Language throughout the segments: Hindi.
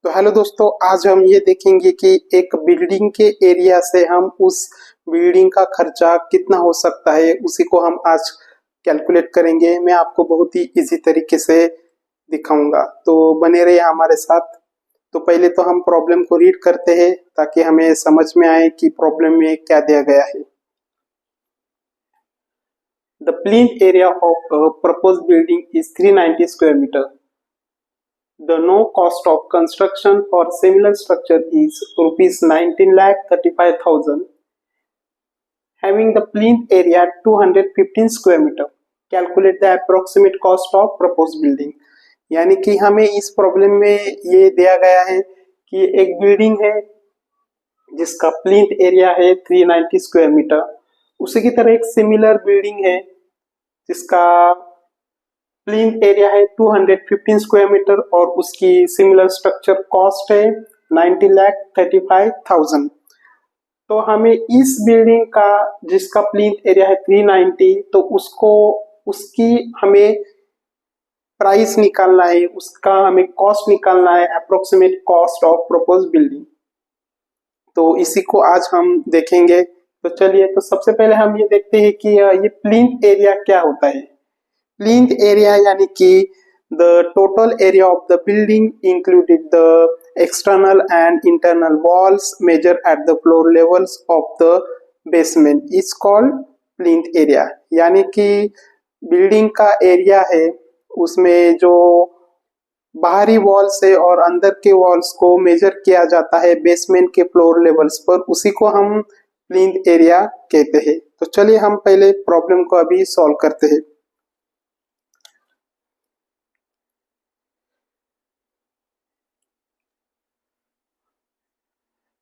तो हेलो दोस्तों, आज हम ये देखेंगे कि एक बिल्डिंग के एरिया से हम उस बिल्डिंग का खर्चा कितना हो सकता है, उसी को हम आज कैलकुलेट करेंगे। मैं आपको बहुत ही इजी तरीके से दिखाऊंगा, तो बने रहिए हमारे साथ। तो पहले तो हम प्रॉब्लम को रीड करते हैं ताकि हमें समझ में आए कि प्रॉब्लम में क्या दिया गया है। The plinth area of a proposed building is 390 square meter. The no cost of construction for similar structure is rupees 19,35,000. Having the plinth area 215 square meter. Calculate the approximate cost of proposed building. यानी कि हमें इस प्रॉब्लम में ये दिया गया है कि एक बिल्डिंग है जिसका प्लिंथ एरिया है 390 स्क्वायर मीटर। उसी की तरह एक सिमिलर बिल्डिंग है जिसका प्लिंथ एरिया है 215 स्क्वायर मीटर और उसकी सिमिलर स्ट्रक्चर कॉस्ट है 90,35,000। तो हमें इस बिल्डिंग का जिसका प्लिंथ एरिया है 390, तो उसकी हमें प्राइस निकालना है, उसका हमें कॉस्ट निकालना है, approximate cost of propose building. तो इसी को आज हम देखेंगे। तो चलिए, तो सबसे पहले हम ये देखते हैं कि ये प्लिंथ एरिया क्या होता है। प्लिंथ एरिया यानी कि the total area of the building included the external and internal walls measured at the floor levels of the basement is called plinth area। यानी कि बिल्डिंग का एरिया है, उसमें जो बाहरी वॉल्स है और अंदर के वॉल्स को मेजर किया जाता है बेसमेंट के फ्लोर लेवल्स पर, उसी को हम प्लिंथ एरिया कहते हैं। तो चलिए हम पहले प्रॉब्लम को अभी सॉल्व करते हैं।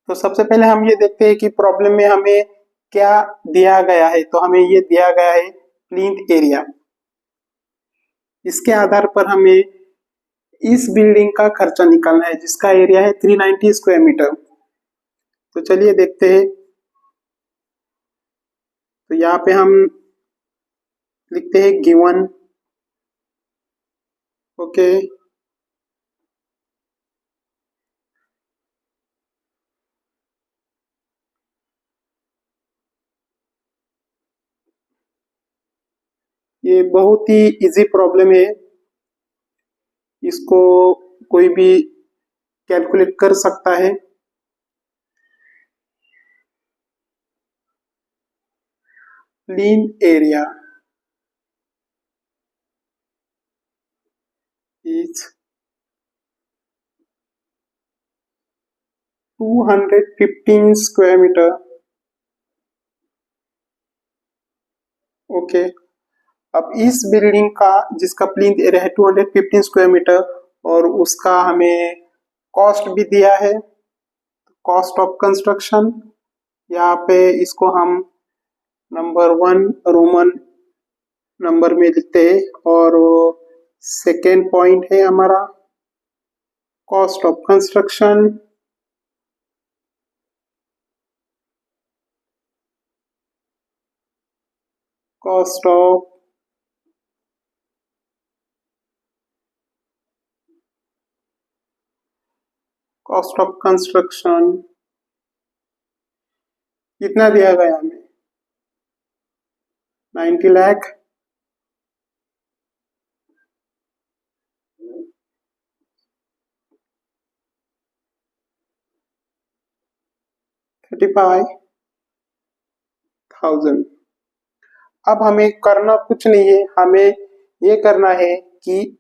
तो सबसे पहले हम ये देखते हैं कि प्रॉब्लम में हमें क्या दिया गया है। तो हमें ये दिया गया है प्लिंथ एरिया। इसके आधार पर हमें इस बिल्डिंग का खर्चा निकालना है जिसका एरिया है 390 स्क्वायर मीटर। तो चलिए देखते हैं। तो यहाँ पे हम लिखते हैं गिवन। ओके, ये बहुत ही इजी प्रॉब्लम है, इसको कोई भी कैलकुलेट कर सकता है। Plinth area is 215 square metre. Okay, अब इस बिल्डिंग का जिसका प्लिंथ एरिया है 215 स्क्वायर मीटर और उसका हमें कॉस्ट भी दिया है, कॉस्ट ऑफ कंस्ट्रक्शन। यहाँ पे इसको हम नंबर 1 रोमन नंबर में लिखते हैं और सेकेंड पॉइंट है हमारा cost of construction. Cost of construction कितना दिया गया हमें 90 लाख। $35,000। अब हमें करना कुछ नहीं है, हमें ये करना है कि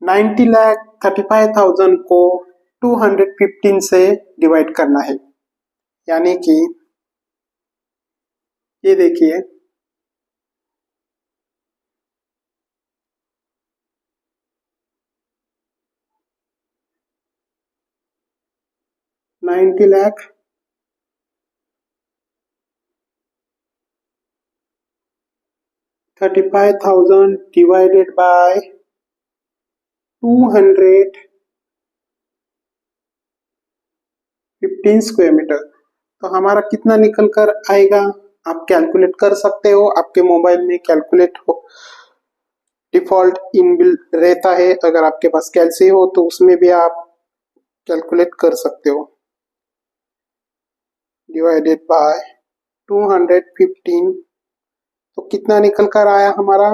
90,35,000 को 215 से डिवाइड करना है। यानी कि ये देखिए, $90 lakh 35,000 divided by 215 square metre. तो हमारा कितना निकल कर आएगा, आप कैलकुलेट कर सकते हो, आपके मोबाइल में कैलकुलेट हो डिफॉल्ट इनबिल्ट रहता है। अगर आपके पास कैलसी हो तो उसमें भी आप कैलकुलेट कर सकते हो। डिवाइडेड बाय 215 तो कितना निकल कर आया हमारा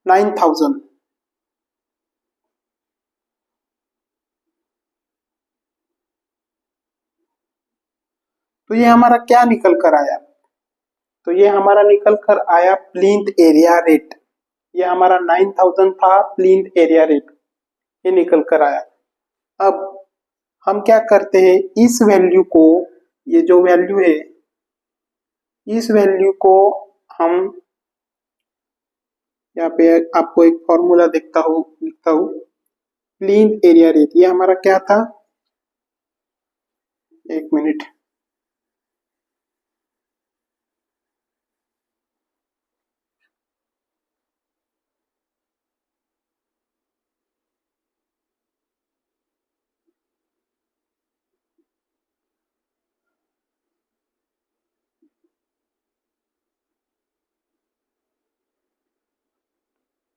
9000। तो ये हमारा क्या निकल कर आया, तो ये हमारा निकल कर आया प्लिंथ एरिया रेट। ये हमारा 9000 था प्लिंथ एरिया रेट, ये निकल कर आया। अब हम क्या करते हैं, इस वैल्यू को, ये जो वैल्यू है इस वैल्यू को हम यहाँ पे आपको एक फॉर्मूला लिखता हूँ प्लिंथ एरिया रेट। ये हमारा क्या था, एक minute,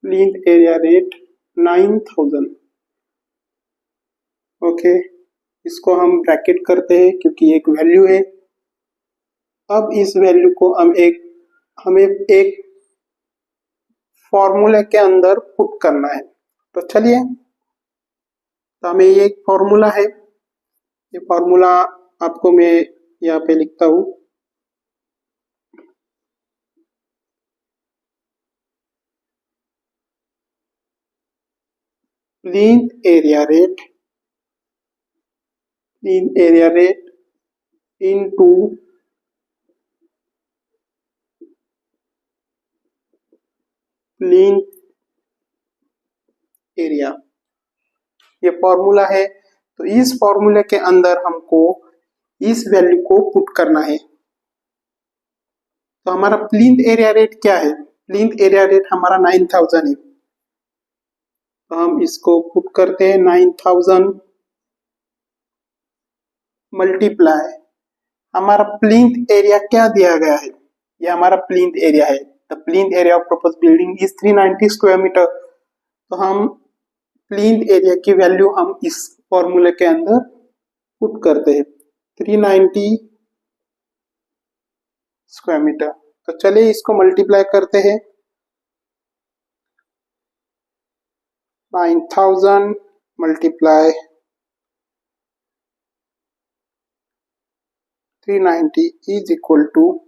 plinth area rate 9000। Okay, इसको हम ब्रैकेट करते हैं क्योंकि एक वैल्यू है। अब इस वैल्यू को हमें एक फॉर्मूले के अंदर पुट करना है। तो चलिए, तो हमें ये एक फॉर्मूला है, ये फॉर्मूला आपको मैं यहाँ पे लिखता हूँ। Plinth area rate into plinth area, ये फॉर्मूला है। तो इस फॉर्मूले के अंदर हमको इस वैल्यू को पुट करना है। तो हमारा प्लिंथ एरिया रेट क्या है, प्लिंथ एरिया रेट हमारा 9000 है। तो हम इसको पुट करते हैं 9000 मल्टीप्लाई, हमारा प्लिंथ एरिया क्या दिया गया है, ये हमारा प्लिंथ एरिया है। The plinth area of propose building is 390 square metre. तो हम प्लिंथ एरिया की वैल्यू हम इस फॉर्मूले के अंदर पुट करते हैं 390 स्क्वायर मीटर। तो चलिए इसको मल्टीप्लाई करते हैं, 9000 मल्टीप्लाई 390 इज इक्वल टू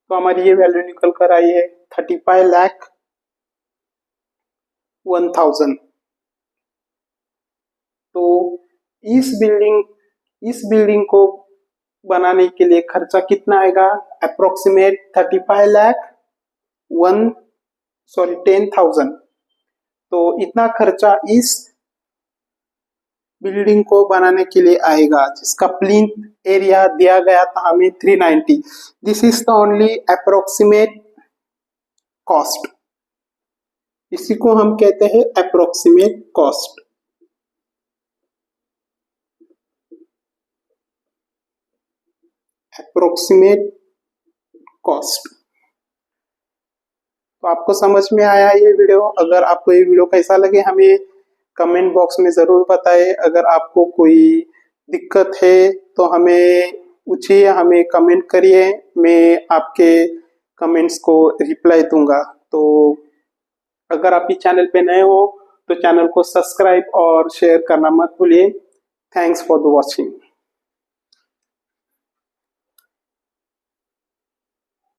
तो हमारी ये वैल्यू निकल कर आई है 35,01,000। तो इस बिल्डिंग को बनाने के लिए खर्चा कितना आएगा, अप्रोक्सीमेट 10,000। तो इतना खर्चा इस बिल्डिंग को बनाने के लिए आएगा, जिसका प्लिंथ एरिया दिया गया था हमें 390। This is the only approximate cost, इसी को हम कहते हैं अप्रोक्सीमेट कॉस्ट। Approximate cost. तो आपको समझ में आया ये वीडियो? अगर आपको ये वीडियो कैसा लगे हमें कमेंट बॉक्स में ज़रूर बताएं। अगर आपको कोई दिक्कत है तो हमें पूछिए, हमें कमेंट करिए, मैं आपके कमेंट्स को रिप्लाई दूंगा। तो अगर आप इस चैनल पे नए हो तो चैनल को सब्सक्राइब और शेयर करना मत भूलिए। Thanks for the watching.